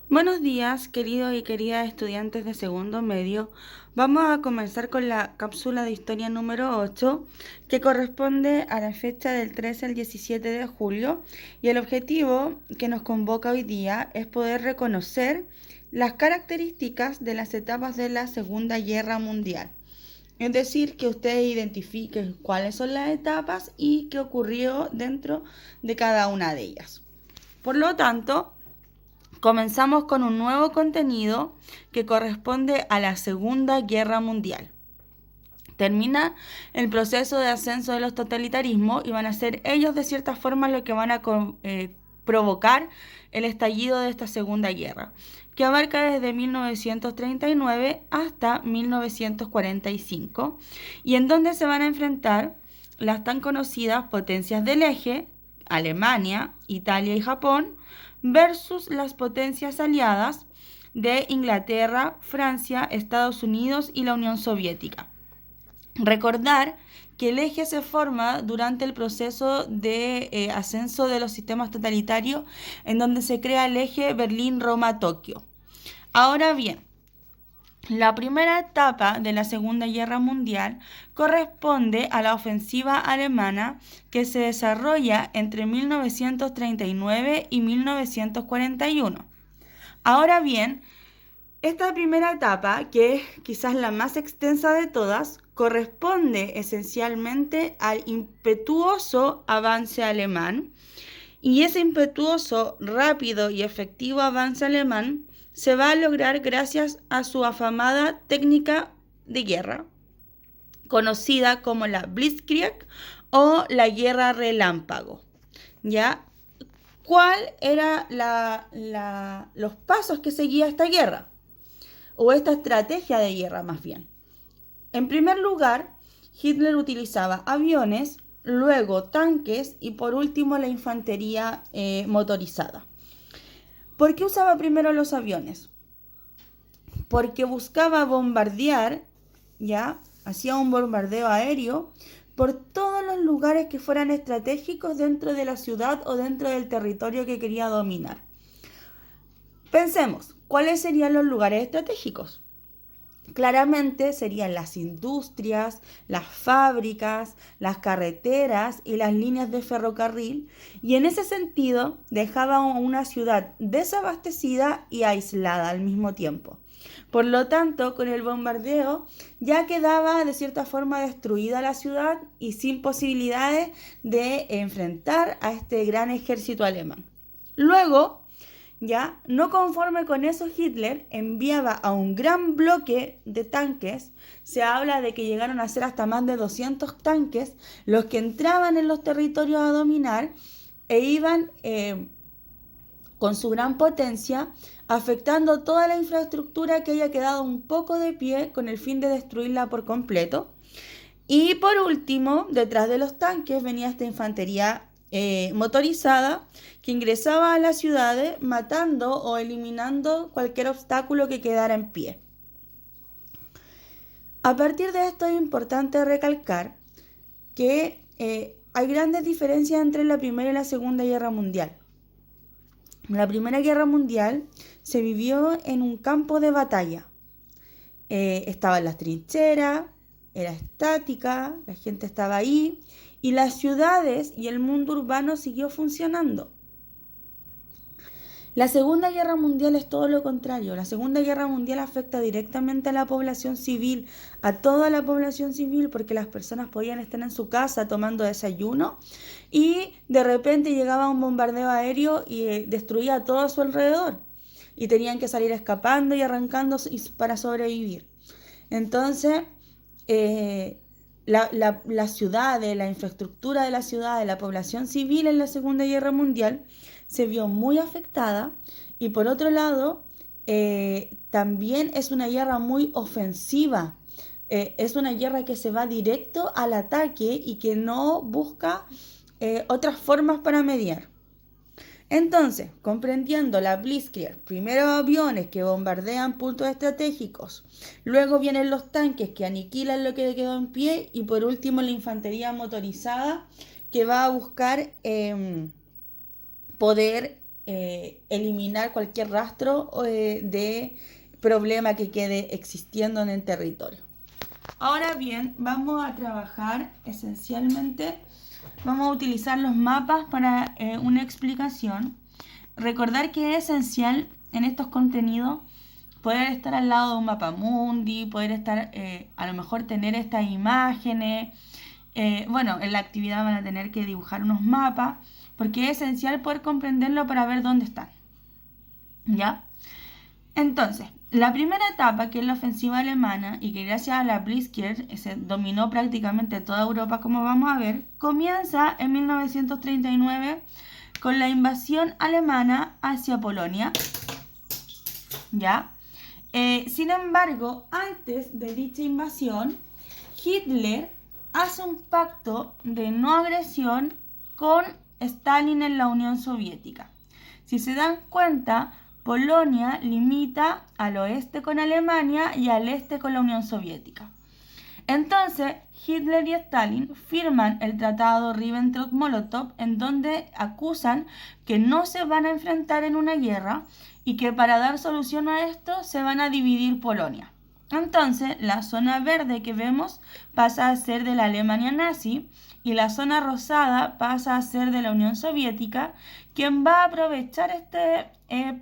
Buenos días, queridos y queridas estudiantes de segundo medio. Vamos a comenzar con la cápsula de historia número 8, que corresponde a la fecha del 13 al 17 de julio. Y el objetivo que nos convoca hoy día es poder reconocer las características de las etapas de la Segunda Guerra Mundial. Es decir, que ustedes identifiquen cuáles son las etapas y qué ocurrió dentro de cada una de ellas. Por lo tanto, comenzamos con un nuevo contenido que corresponde a la Segunda Guerra Mundial. Termina el proceso de ascenso de los totalitarismos y van a ser ellos de cierta forma los que van a provocar el estallido de esta Segunda Guerra, que abarca desde 1939 hasta 1945 y en donde se van a enfrentar las tan conocidas potencias del eje, Alemania, Italia y Japón, versus las potencias aliadas de Inglaterra, Francia, Estados Unidos y la Unión Soviética. Recordar que el eje se forma durante el proceso de ascenso de los sistemas totalitarios, en donde se crea el eje Berlín-Roma-Tokio. Ahora bien, la primera etapa de la Segunda Guerra Mundial corresponde a la ofensiva alemana que se desarrolla entre 1939 y 1941. Ahora bien, esta primera etapa, que es quizás la más extensa de todas, corresponde esencialmente al impetuoso avance alemán, y ese impetuoso, rápido y efectivo avance alemán se va a lograr gracias a su afamada técnica de guerra, conocida como la Blitzkrieg o la guerra relámpago. ¿Ya? ¿Cuál era los pasos que seguía esta guerra? O esta estrategia de guerra más bien. En primer lugar, Hitler utilizaba aviones, luego tanques y por último la infantería motorizada. ¿Por qué usaba primero los aviones? Porque buscaba bombardear, ya, hacía un bombardeo aéreo por todos los lugares que fueran estratégicos dentro de la ciudad o dentro del territorio que quería dominar. Pensemos, ¿cuáles serían los lugares estratégicos? Claramente serían las industrias, las fábricas, las carreteras y las líneas de ferrocarril, y en ese sentido dejaba una ciudad desabastecida y aislada al mismo tiempo. Por lo tanto, con el bombardeo ya quedaba de cierta forma destruida la ciudad y sin posibilidades de enfrentar a este gran ejército alemán. Luego, ya, no conforme con eso, Hitler enviaba a un gran bloque de tanques. Se habla de que llegaron a ser hasta más de 200 tanques los que entraban en los territorios a dominar e iban con su gran potencia afectando toda la infraestructura que haya quedado un poco de pie con el fin de destruirla por completo. Y por último, detrás de los tanques venía esta infantería motorizada que ingresaba a las ciudades matando o eliminando cualquier obstáculo que quedara en pie. A partir de esto es importante recalcar que hay grandes diferencias entre la Primera y la Segunda Guerra Mundial. La Primera Guerra Mundial se vivió en un campo de batalla. Estaban las trincheras, era estática, la gente estaba ahí y las ciudades y el mundo urbano siguió funcionando. La Segunda Guerra Mundial es todo lo contrario. La Segunda Guerra Mundial afecta directamente a la población civil, a toda la población civil, porque las personas podían estar en su casa tomando desayuno y de repente llegaba un bombardeo aéreo y destruía todo a su alrededor. Y tenían que salir escapando y arrancando para sobrevivir. Entonces, las ciudades, la infraestructura de la ciudad, de la población civil en la Segunda Guerra Mundial se vio muy afectada y por otro lado también es una guerra muy ofensiva. Es una guerra que se va directo al ataque y que no busca otras formas para mediar. Entonces, comprendiendo la Blitzkrieg, primero aviones que bombardean puntos estratégicos, luego vienen los tanques que aniquilan lo que quedó en pie y por último la infantería motorizada que va a buscar poder eliminar cualquier rastro de problema que quede existiendo en el territorio. Ahora bien, vamos a trabajar esencialmente, vamos a utilizar los mapas para una explicación. Recordar que es esencial en estos contenidos poder estar al lado de un mapa mundi, poder estar, a lo mejor tener estas imágenes. Bueno, en la actividad van a tener que dibujar unos mapas, porque es esencial poder comprenderlo para ver dónde están. ¿Ya? Entonces, la primera etapa, que es la ofensiva alemana, y que gracias a la Blitzkrieg se dominó prácticamente toda Europa, como vamos a ver, comienza en 1939 con la invasión alemana hacia Polonia. ¿Ya? Sin embargo, antes de dicha invasión, Hitler hace un pacto de no agresión con Stalin en la Unión Soviética. Si se dan cuenta, Polonia limita al oeste con Alemania y al este con la Unión Soviética. Entonces, Hitler y Stalin firman el tratado Ribbentrop-Molotov, en donde acusan que no se van a enfrentar en una guerra y que para dar solución a esto se van a dividir Polonia. Entonces, la zona verde que vemos pasa a ser de la Alemania nazi y la zona rosada pasa a ser de la Unión Soviética, quien va a aprovechar este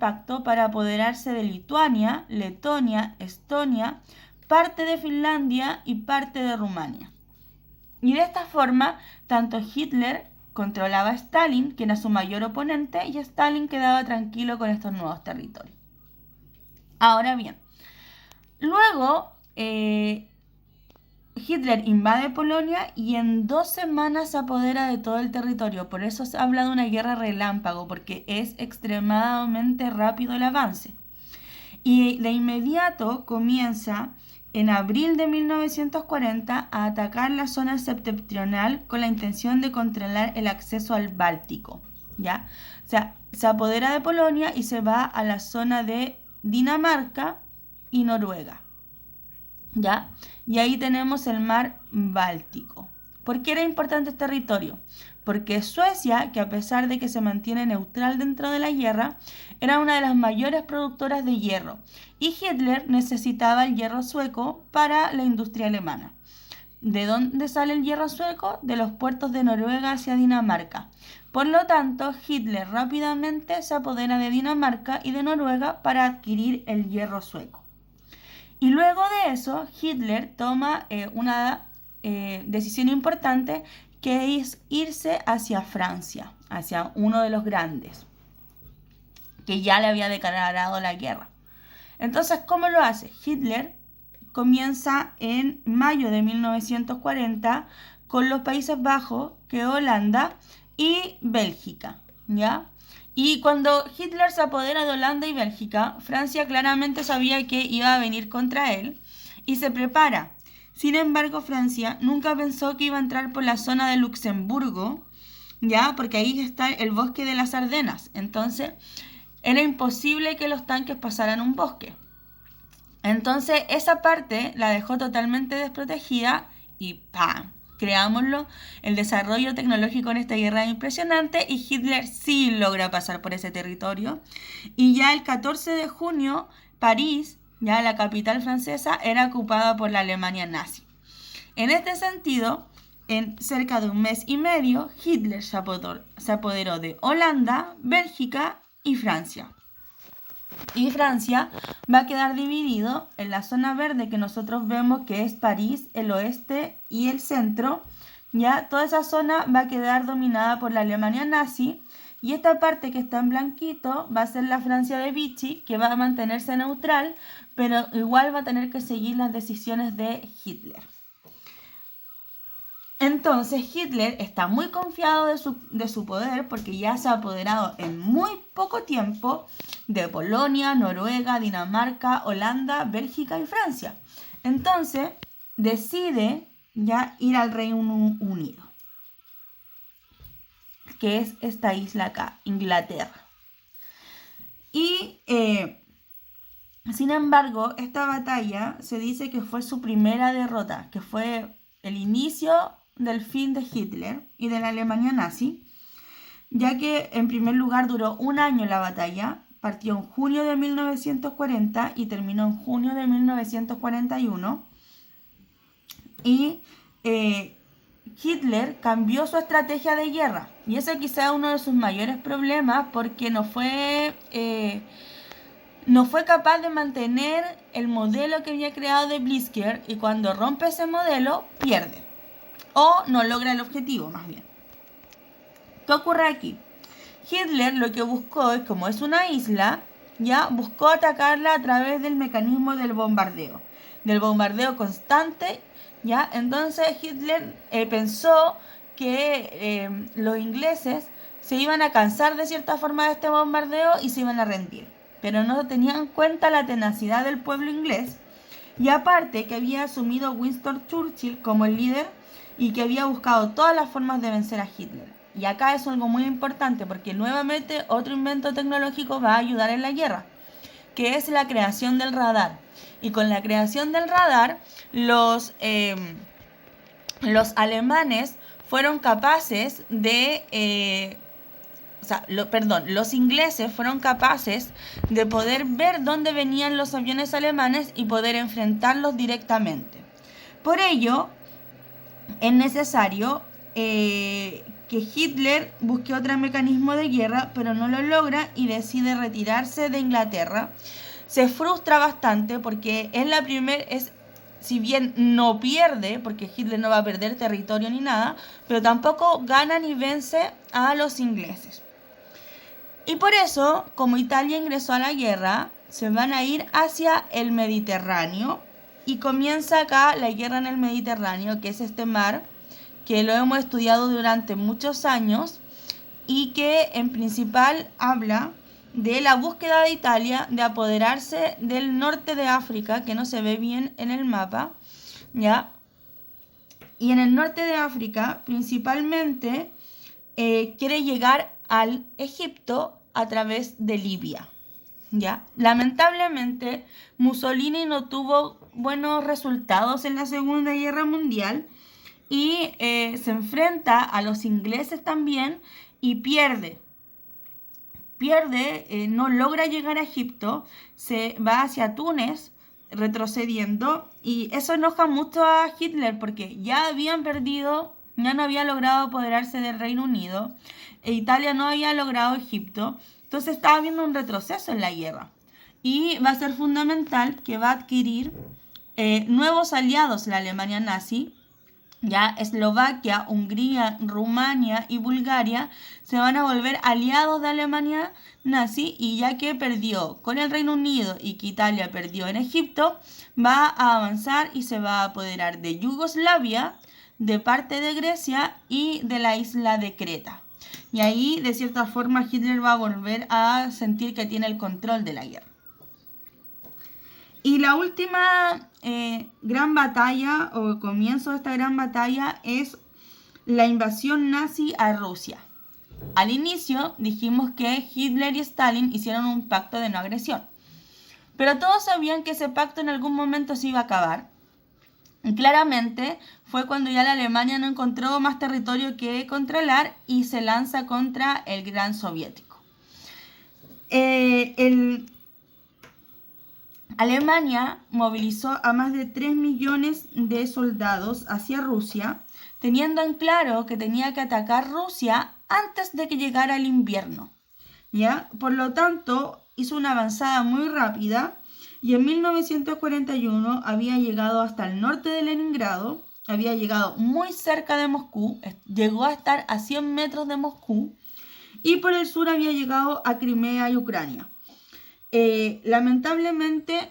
pacto para apoderarse de Lituania, Letonia, Estonia, parte de Finlandia y parte de Rumania. Y de esta forma, tanto Hitler controlaba a Stalin, quien era su mayor oponente, y Stalin quedaba tranquilo con estos nuevos territorios. Ahora bien, luego Hitler invade Polonia y en 2 semanas se apodera de todo el territorio. Por eso se habla de una guerra relámpago, porque es extremadamente rápido el avance. Y de inmediato comienza en abril de 1940 a atacar la zona septentrional con la intención de controlar el acceso al Báltico, ¿ya? O sea, se apodera de Polonia y se va a la zona de Dinamarca y Noruega, ¿ya? Y ahí tenemos el mar Báltico. ¿Por qué era importante este territorio? Porque Suecia, que a pesar de que se mantiene neutral dentro de la guerra, era una de las mayores productoras de hierro, y Hitler necesitaba el hierro sueco para la industria alemana. ¿De dónde sale el hierro sueco? De los puertos de Noruega hacia Dinamarca. Por lo tanto, Hitler rápidamente se apodera de Dinamarca y de Noruega para adquirir el hierro sueco. Y luego de eso, Hitler toma una decisión importante, que es irse hacia Francia, hacia uno de los grandes, que ya le había declarado la guerra. Entonces, ¿cómo lo hace? Hitler comienza en mayo de 1940 con los Países Bajos, que es Holanda, y Bélgica, ¿ya? Y cuando Hitler se apodera de Holanda y Bélgica, Francia claramente sabía que iba a venir contra él y se prepara. Sin embargo, Francia nunca pensó que iba a entrar por la zona de Luxemburgo, ¿ya? Porque ahí está el bosque de las Ardenas. Entonces, era imposible que los tanques pasaran un bosque. Entonces, esa parte la dejó totalmente desprotegida y ¡pam! Creámoslo. El desarrollo tecnológico en esta guerra es impresionante y Hitler sí logra pasar por ese territorio. Y ya el 14 de junio, París, ya la capital francesa, era ocupada por la Alemania nazi. En este sentido, en cerca de un mes y medio, Hitler se apoderó de Holanda, Bélgica y Francia. Y Francia va a quedar dividido en la zona verde que nosotros vemos, que es París, el oeste y el centro. Ya toda esa zona va a quedar dominada por la Alemania nazi, y esta parte que está en blanquito va a ser la Francia de Vichy, que va a mantenerse neutral, pero igual va a tener que seguir las decisiones de Hitler. Entonces Hitler está muy confiado de su poder, porque ya se ha apoderado en muy poco tiempo de Polonia, Noruega, Dinamarca, Holanda, Bélgica y Francia. Entonces decide ya ir al Reino Unido, que es esta isla acá, Inglaterra. Y sin embargo, esta batalla se dice que fue su primera derrota, que fue el inicio del fin de Hitler y de la Alemania nazi, ya que en primer lugar duró un año la batalla, partió en junio de 1940 y terminó en junio de 1941, y Hitler cambió su estrategia de guerra, y ese quizá es uno de sus mayores problemas, porque no fue capaz de mantener el modelo que había creado de Blitzkrieg, y cuando rompe ese modelo pierde o no logra el objetivo, más bien. ¿Qué ocurre aquí? Hitler lo que buscó es, como es una isla, ya buscó atacarla a través del mecanismo del bombardeo constante, ya. Entonces Hitler pensó que los ingleses se iban a cansar de cierta forma de este bombardeo y se iban a rendir, pero no tenían en cuenta la tenacidad del pueblo inglés, y aparte que había asumido Winston Churchill como el líder y que había buscado todas las formas de vencer a Hitler. Y acá es algo muy importante, porque nuevamente otro invento tecnológico va a ayudar en la guerra, que es la creación del radar. Y con la creación del radar, los alemanes fueron capaces de... los ingleses fueron capaces de poder ver dónde venían los aviones alemanes y poder enfrentarlos directamente. Por ello, es necesario que Hitler busque otro mecanismo de guerra, pero no lo logra y decide retirarse de Inglaterra. Se frustra bastante porque si bien no pierde, porque Hitler no va a perder territorio ni nada, pero tampoco gana ni vence a los ingleses. Y por eso, como Italia ingresó a la guerra, se van a ir hacia el Mediterráneo, y comienza acá la guerra en el Mediterráneo, que es este mar que lo hemos estudiado durante muchos años y que en principal habla de la búsqueda de Italia de apoderarse del norte de África, que no se ve bien en el mapa, ¿ya? Y en el norte de África principalmente quiere llegar al Egipto a través de Libia, ¿ya? Lamentablemente Mussolini no tuvo buenos resultados en la Segunda Guerra Mundial y se enfrenta a los ingleses también y pierde, no logra llegar a Egipto, se va hacia Túnez retrocediendo, y eso enoja mucho a Hitler porque ya habían perdido, ya no había logrado apoderarse del Reino Unido, e Italia no había logrado Egipto, entonces estaba habiendo un retroceso en la guerra, y va a ser fundamental que va a adquirir nuevos aliados la Alemania nazi. Ya Eslovaquia, Hungría, Rumania y Bulgaria se van a volver aliados de Alemania nazi, y ya que perdió con el Reino Unido y que Italia perdió en Egipto, va a avanzar y se va a apoderar de Yugoslavia, de parte de Grecia y de la isla de Creta. Y ahí, de cierta forma, Hitler va a volver a sentir que tiene el control de la guerra. Y la última gran batalla, o comienzo de esta gran batalla, es la invasión nazi a Rusia. Al inicio dijimos que Hitler y Stalin hicieron un pacto de no agresión, pero todos sabían que ese pacto en algún momento se iba a acabar. Y claramente fue cuando ya la Alemania no encontró más territorio que controlar y se lanza contra el gran soviético. Alemania movilizó a más de 3 millones de soldados hacia Rusia, teniendo en claro que tenía que atacar Rusia antes de que llegara el invierno, ¿ya? Por lo tanto, hizo una avanzada muy rápida, y en 1941 había llegado hasta el norte de Leningrado, había llegado muy cerca de Moscú, llegó a estar a 100 metros de Moscú, y por el sur había llegado a Crimea y Ucrania. Lamentablemente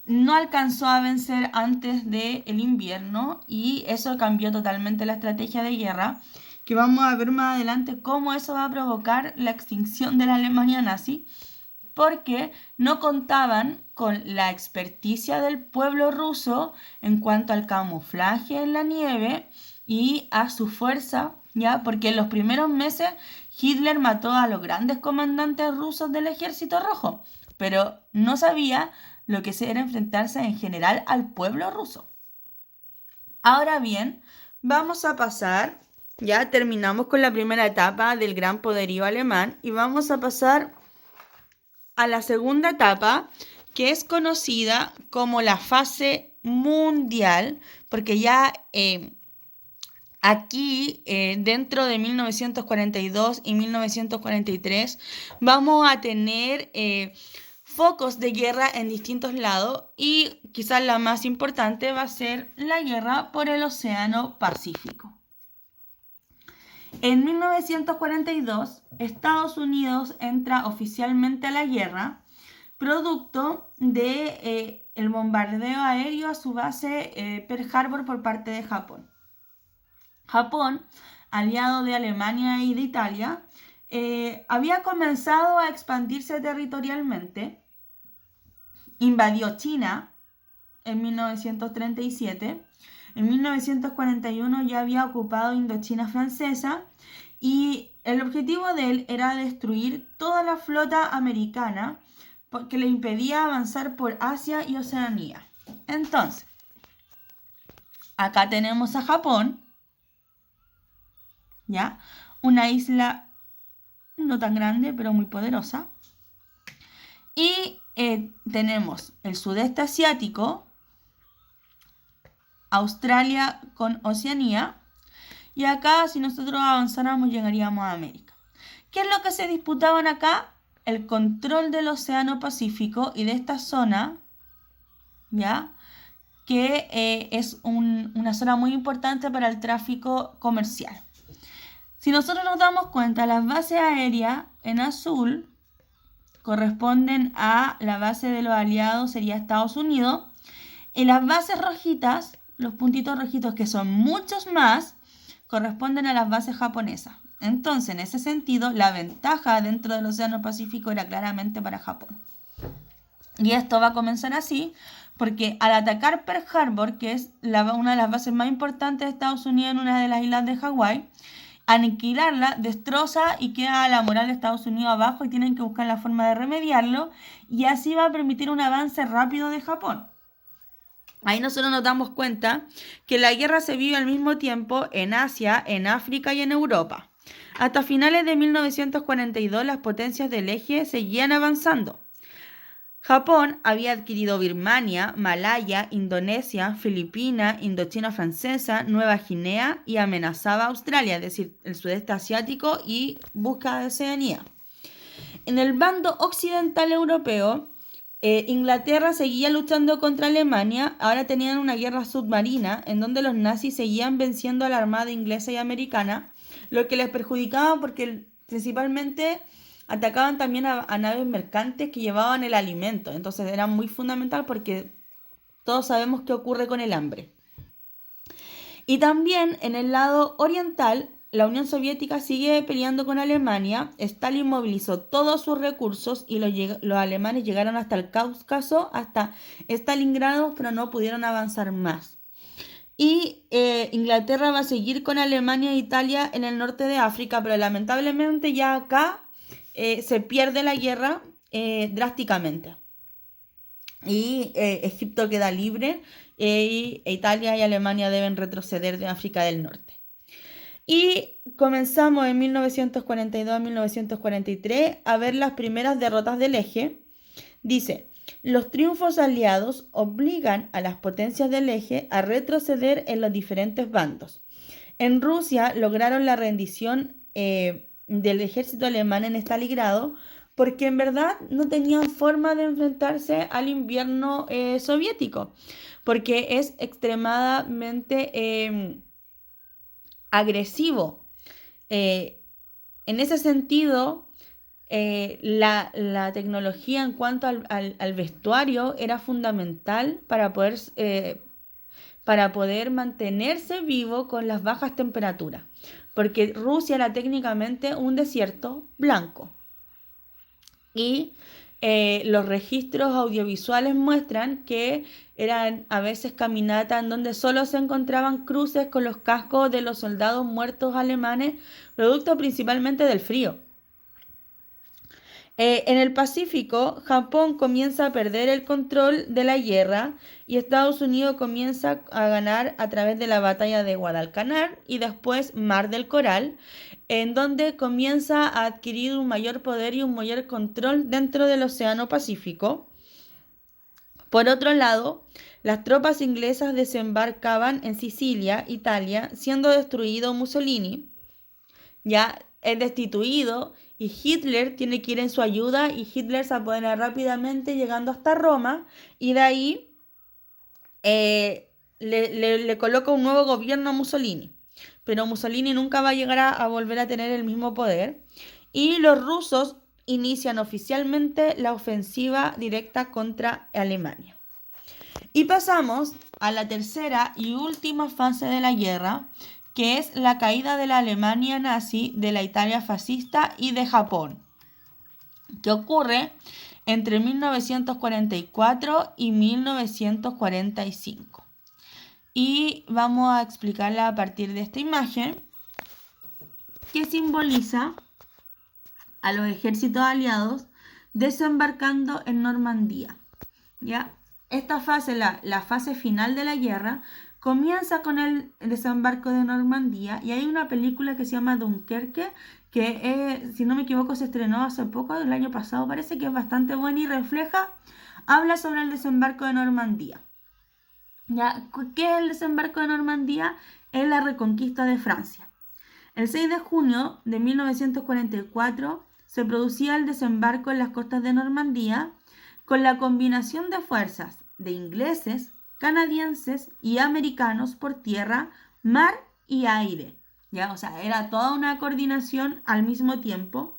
no alcanzó a vencer antes del invierno, y eso cambió totalmente la estrategia de guerra, que vamos a ver más adelante cómo eso va a provocar la extinción de la Alemania nazi, porque no contaban con la experticia del pueblo ruso en cuanto al camuflaje en la nieve y a su fuerza, ¿ya? Porque en los primeros meses Hitler mató a los grandes comandantes rusos del Ejército Rojo, pero no sabía lo que era enfrentarse en general al pueblo ruso. Ahora bien, vamos a pasar Ya terminamos con la primera etapa del gran poderío alemán y vamos a pasar a la segunda etapa, que es conocida como la fase mundial, porque ya aquí, dentro de 1942 y 1943, vamos a tener focos de guerra en distintos lados y quizás la más importante va a ser la guerra por el Océano Pacífico. En 1942, Estados Unidos entra oficialmente a la guerra, producto de el bombardeo aéreo a su base Pearl Harbor por parte de Japón. Japón, aliado de Alemania y de Italia, había comenzado a expandirse territorialmente, invadió China en 1937, en 1941 ya había ocupado Indochina francesa y el objetivo de él era destruir toda la flota americana que le impedía avanzar por Asia y Oceanía. Entonces, acá tenemos a Japón, ¿ya? Una isla no tan grande, pero muy poderosa. Y tenemos el sudeste asiático, Australia con Oceanía. Y acá, si nosotros avanzáramos, llegaríamos a América. ¿Qué es lo que se disputaban acá? El control del Océano Pacífico y de esta zona, ¿ya? Que es una zona muy importante para el tráfico comercial. Si nosotros nos damos cuenta, las bases aéreas en azul corresponden a la base de los aliados, sería Estados Unidos. Y las bases rojitas, los puntitos rojitos, que son muchos más, corresponden a las bases japonesas. Entonces, en ese sentido, la ventaja dentro del Océano Pacífico era claramente para Japón. Y esto va a comenzar así, porque al atacar Pearl Harbor, que es una de las bases más importantes de Estados Unidos en una de las islas de Hawái, aniquilarla destroza y queda la moral de Estados Unidos abajo y tienen que buscar la forma de remediarlo, y así va a permitir un avance rápido de Japón. Ahí nosotros nos damos cuenta que la guerra se vive al mismo tiempo en Asia, en África y en Europa. Hasta finales de 1942 las potencias del eje seguían avanzando. Japón había adquirido Birmania, Malaya, Indonesia, Filipinas, Indochina francesa, Nueva Guinea y amenazaba a Australia, es decir, el sudeste asiático y busca de Oceanía. En el bando occidental europeo, Inglaterra seguía luchando contra Alemania. Ahora tenían una guerra submarina en donde los nazis seguían venciendo a la armada inglesa y americana, lo que les perjudicaba porque principalmente atacaban también a naves mercantes que llevaban el alimento. Entonces era muy fundamental porque todos sabemos qué ocurre con el hambre. Y también en el lado oriental, la Unión Soviética sigue peleando con Alemania. Stalin movilizó todos sus recursos y los alemanes llegaron hasta el Cáucaso, hasta Stalingrado, pero no pudieron avanzar más. Y Inglaterra va a seguir con Alemania e Italia en el norte de África, pero lamentablemente ya acá se pierde la guerra drásticamente. Y Egipto queda libre y Italia y Alemania deben retroceder de África del Norte. Y comenzamos en 1942-1943 a ver las primeras derrotas del eje. Dice, los triunfos aliados obligan a las potencias del eje a retroceder en los diferentes bandos. En Rusia lograron la rendición del ejército alemán en Stalingrado porque en verdad no tenían forma de enfrentarse al invierno soviético, porque es extremadamente agresivo. En ese sentido, la tecnología en cuanto al vestuario era fundamental para poder mantenerse vivo con las bajas temperaturas, porque Rusia era técnicamente un desierto blanco. Y los registros audiovisuales muestran que eran a veces caminatas en donde solo se encontraban cruces con los cascos de los soldados muertos alemanes, producto principalmente del frío. En el Pacífico, Japón comienza a perder el control de la guerra y Estados Unidos comienza a ganar a través de la batalla de Guadalcanar y después Mar del Coral, en donde comienza a adquirir un mayor poder y un mayor control dentro del Océano Pacífico. Por otro lado, las tropas inglesas desembarcaban en Sicilia, Italia, siendo destruido Mussolini. Ya es destituido y Hitler tiene que ir en su ayuda y Hitler se apodera rápidamente llegando hasta Roma y de ahí le coloca un nuevo gobierno a Mussolini. Pero Mussolini nunca va a llegar a volver a tener el mismo poder y los rusos inician oficialmente la ofensiva directa contra Alemania. Y pasamos a la tercera y última fase de la guerra, que es la caída de la Alemania nazi, de la Italia fascista y de Japón, que ocurre entre 1944 y 1945. Y vamos a explicarla a partir de esta imagen, que simboliza a los ejércitos aliados desembarcando en Normandía. ¿Ya? Esta fase, la fase final de la guerra, comienza con el desembarco de Normandía y hay una película que se llama Dunkerque que, si no me equivoco, se estrenó hace poco, el año pasado parece, que es bastante buena y habla sobre el desembarco de Normandía. ¿Ya? ¿Qué es el desembarco de Normandía? Es la reconquista de Francia. El 6 de junio de 1944 se producía el desembarco en las costas de Normandía con la combinación de fuerzas de ingleses, canadienses y americanos por tierra, mar y aire. ¿Ya? O sea, era toda una coordinación al mismo tiempo.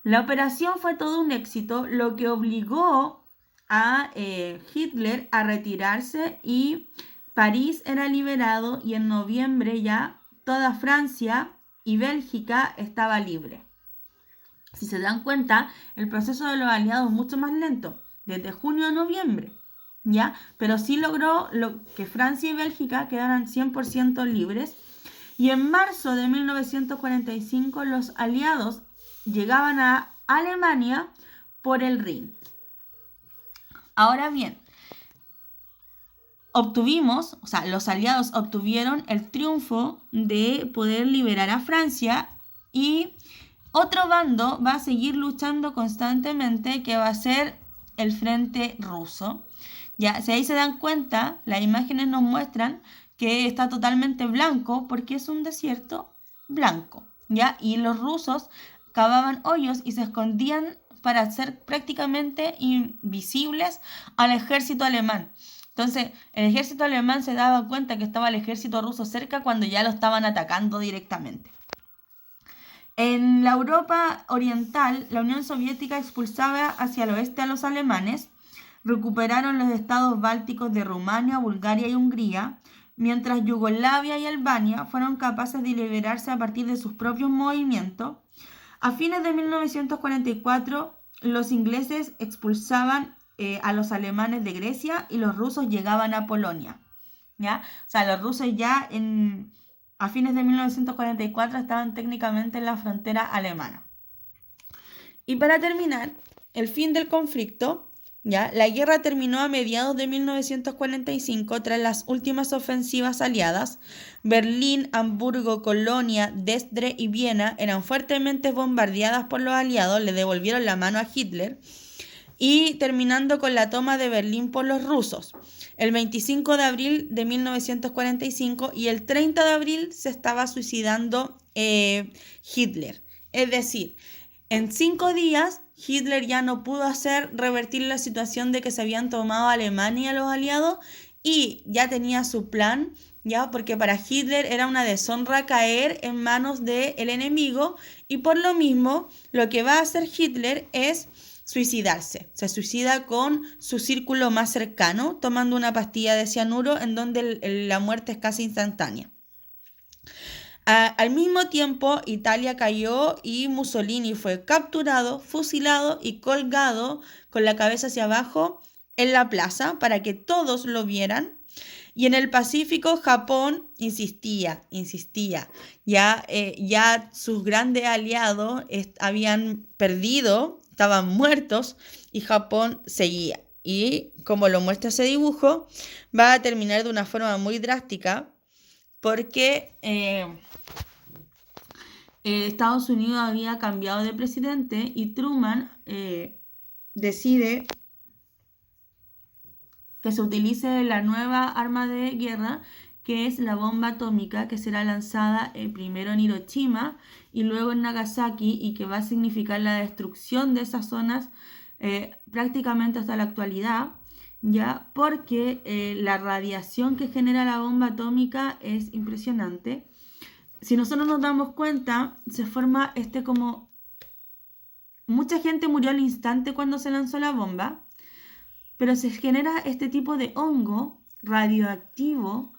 La operación fue todo un éxito, lo que obligó a Hitler a retirarse y París era liberado y en noviembre ya toda Francia y Bélgica estaba libre. Si se dan cuenta, el proceso de los aliados es mucho más lento, desde junio a noviembre, ¿ya? Pero sí logró que Francia y Bélgica quedaran 100% libres. Y en marzo de 1945 los aliados llegaban a Alemania por el Rin. Ahora bien, los aliados obtuvieron el triunfo de poder liberar a Francia y otro bando va a seguir luchando constantemente, que va a ser el frente ruso. Ya, si ahí se dan cuenta, las imágenes nos muestran que está totalmente blanco porque es un desierto blanco, ¿ya? Y los rusos cavaban hoyos y se escondían para ser prácticamente invisibles al ejército alemán. Entonces, el ejército alemán se daba cuenta que estaba el ejército ruso cerca cuando ya lo estaban atacando directamente. En la Europa oriental, la Unión Soviética expulsaba hacia el oeste a los alemanes, recuperaron los estados bálticos de Rumania, Bulgaria y Hungría, mientras Yugoslavia y Albania fueron capaces de liberarse a partir de sus propios movimientos. A fines de 1944, los ingleses expulsaban a los alemanes de Grecia y los rusos llegaban a Polonia. ¿Ya? O sea, los rusos ya a fines de 1944 estaban técnicamente en la frontera alemana. Y para terminar, el fin del conflicto, ¿ya? La guerra terminó a mediados de 1945 tras las últimas ofensivas aliadas. Berlín, Hamburgo, Colonia, Dresde y Viena eran fuertemente bombardeadas por los aliados, le devolvieron la mano a Hitler, y terminando con la toma de Berlín por los rusos. El 25 de abril de 1945 y el 30 de abril se estaba suicidando Hitler. Es decir, en 5 días Hitler ya no pudo revertir la situación de que se habían tomado a Alemania y a los aliados y ya tenía su plan, ya, porque para Hitler era una deshonra caer en manos del enemigo y por lo mismo lo que va a hacer Hitler es suicidarse. Se suicida con su círculo más cercano, tomando una pastilla de cianuro en donde la muerte es casi instantánea. Al mismo tiempo, Italia cayó y Mussolini fue capturado, fusilado y colgado con la cabeza hacia abajo en la plaza para que todos lo vieran. Y en el Pacífico, Japón insistía. Ya sus grandes aliados habían perdido estaban muertos y Japón seguía. Y como lo muestra ese dibujo, va a terminar de una forma muy drástica porque Estados Unidos había cambiado de presidente y Truman decide que se utilice la nueva arma de guerra, que es la bomba atómica, que será lanzada primero en Hiroshima y luego en Nagasaki, y que va a significar la destrucción de esas zonas prácticamente hasta la actualidad, ya porque la radiación que genera la bomba atómica es impresionante. Si nosotros nos damos cuenta, se forma como... Mucha gente murió al instante cuando se lanzó la bomba, pero se genera este tipo de hongo radioactivo,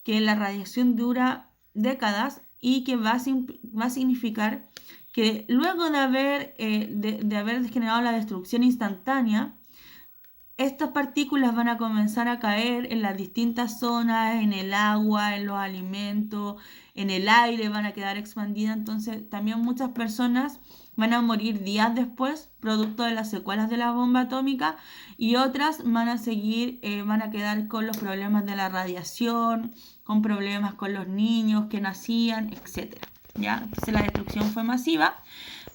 que la radiación dura décadas y que va a significar que luego de haber generado la destrucción instantánea, estas partículas van a comenzar a caer en las distintas zonas, en el agua, en los alimentos, en el aire, van a quedar expandidas. Entonces también muchas personas van a morir días después, producto de las secuelas de la bomba atómica, y otras van a seguir, van a quedar con los problemas de la radiación, con problemas con los niños que nacían, etc. ¿Ya? Entonces la destrucción fue masiva,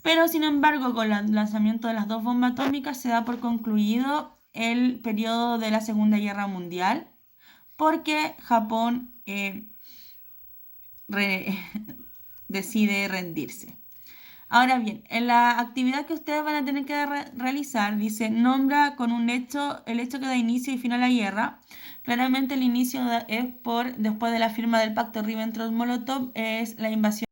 pero sin embargo con el lanzamiento de las dos bombas atómicas se da por concluido el periodo de la Segunda Guerra Mundial, porque Japón decide rendirse. Ahora bien, en la actividad que ustedes van a tener que realizar, dice, nombra con un hecho el hecho que da inicio y fin a la guerra. Claramente el inicio es después de la firma del pacto Ribbentrop-Molotov, es la invasión